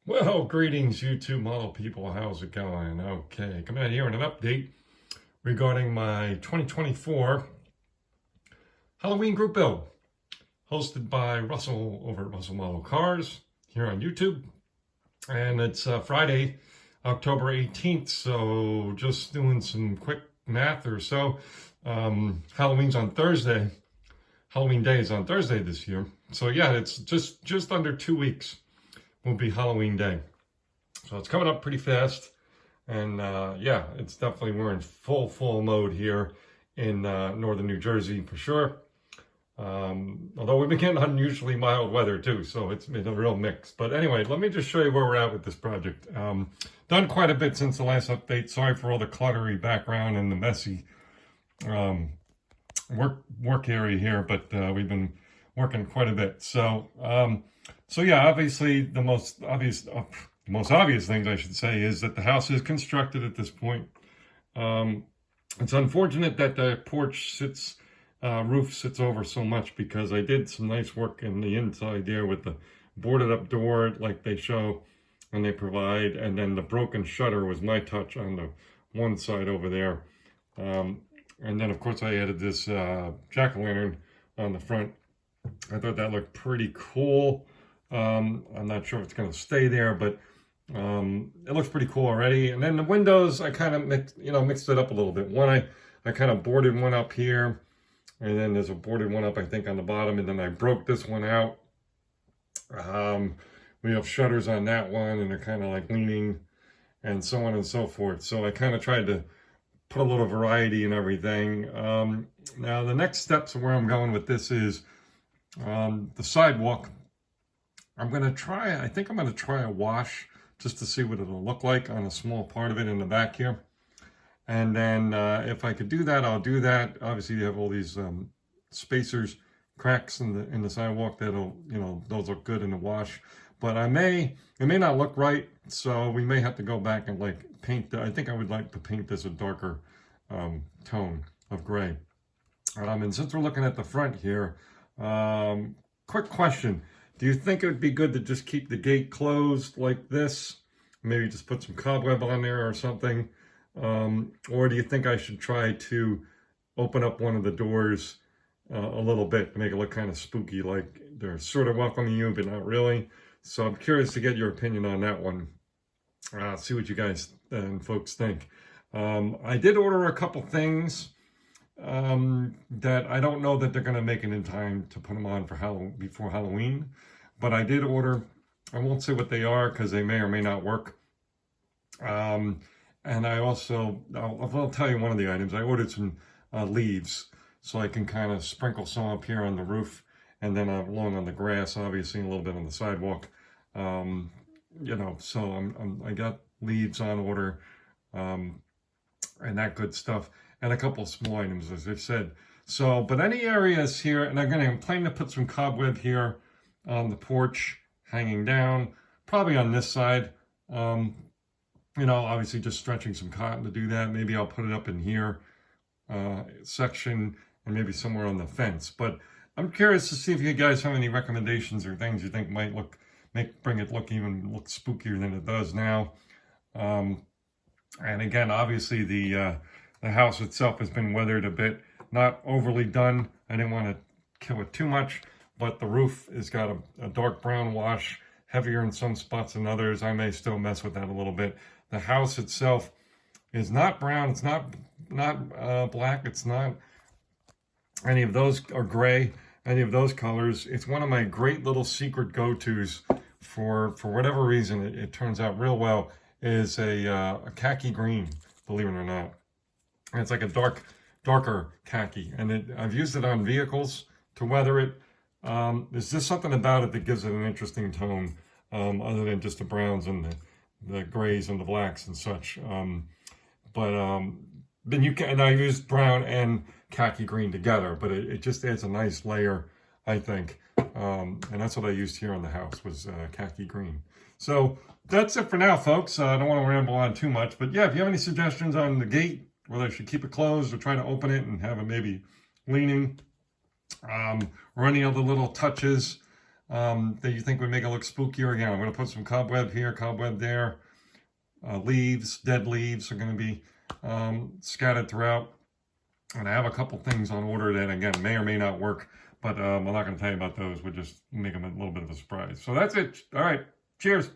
Well, greetings, YouTube model people. How's it going? Okay, coming out here in an update regarding my 2024 Halloween group build, hosted by Russell over at Russell Model Cars here on YouTube. And it's Friday, October 18th, so just doing some quick math or so. Halloween's on Thursday. Halloween Day is on Thursday this year. So yeah, it's just under 2 weeks will be Halloween Day. So it's coming up pretty fast. And yeah, it's definitely, we're in full mode here in northern New Jersey for sure. Although we've been getting unusually mild weather too, so it's been a real mix. But anyway, let me just show you where we're at with this project. Done quite a bit since the last update. Sorry for all the cluttery background and the messy work area here, but we've been working quite a bit. So yeah, obviously the most obvious things I should say is that the house is constructed at this point. It's unfortunate that the porch roof sits over so much, because I did some nice work in the inside there with the boarded up door like they show and they provide, and then the broken shutter was my touch on the one side over there. And then of course I added this jack-o'-lantern on the front. I thought that looked pretty cool. I'm not sure if it's going to stay there, but it looks pretty cool already. And then the windows, I kind of mixed it up a little bit. I kind of boarded one up here, and then there's a boarded one up, I think, on the bottom, and then I broke this one out. We have shutters on that one, and they're kind of like leaning, and so on and so forth. So I kind of tried to put a little variety in everything. Now the next steps of where I'm going with this is the sidewalk. I think I'm going to try a wash just to see what it'll look like on a small part of it in the back here. And then if I could do that, I'll do that. Obviously, you have all these spacers, cracks in the sidewalk that'll, those look good in the wash. But it may not look right, so we may have to go back and like paint. I think I would like to paint this a darker tone of gray. And since we're looking at the front here, quick question. Do you think it would be good to just keep the gate closed like this? Maybe just put some cobweb on there or something? Or do you think I should try to open up one of the doors a little bit to make it look kind of spooky, like they're sort of welcoming you, but not really? So I'm curious to get your opinion on that one. See what you guys and folks think. I did order a couple things that I don't know that they're going to make it in time to put them on for before Halloween, but I did order. I won't say what they are because they may or may not work. And I also, I'll tell you one of the items. I ordered some leaves so I can kind of sprinkle some up here on the roof, and then along on the grass, obviously, and a little bit on the sidewalk. So I got leaves on order, and that good stuff, and a couple of small items, as I said. So, but any areas here, and I'm planning to put some cobweb here on the porch, hanging down, probably on this side. Obviously just stretching some cotton to do that. Maybe I'll put it up in here section, and maybe somewhere on the fence. But I'm curious to see if you guys have any recommendations or things you think might bring it look spookier than it does now. And again, obviously the house itself has been weathered a bit, not overly done. I didn't want to kill it too much, but the roof has got a dark brown wash, heavier in some spots than others. I may still mess with that a little bit. The house itself is not brown. It's not black. It's not any of those, or gray, any of those colors. It's one of my great little secret go-tos for whatever reason. It turns out real well. Is a khaki green, believe it or not. And it's like a darker khaki, and I've used it on vehicles to weather it. There's just something about it that gives it an interesting tone, other than just the browns and the grays and the blacks and such. Then you can, and I used brown and khaki green together, but it just adds a nice layer, I think. And that's what I used here on the house, was khaki green. So that's it for now, folks. I don't want to ramble on too much, but yeah, if you have any suggestions on the gate, whether I should keep it closed or try to open it and have it maybe leaning, or any other little touches, that you think would make it look spookier. Again, I'm going to put some cobweb here, cobweb there. Leaves, dead leaves are going to be scattered throughout. And I have a couple things on order that, again, may or may not work, but I'm not going to tell you about those. We'll just make them a little bit of a surprise. So that's it. All right. Cheers.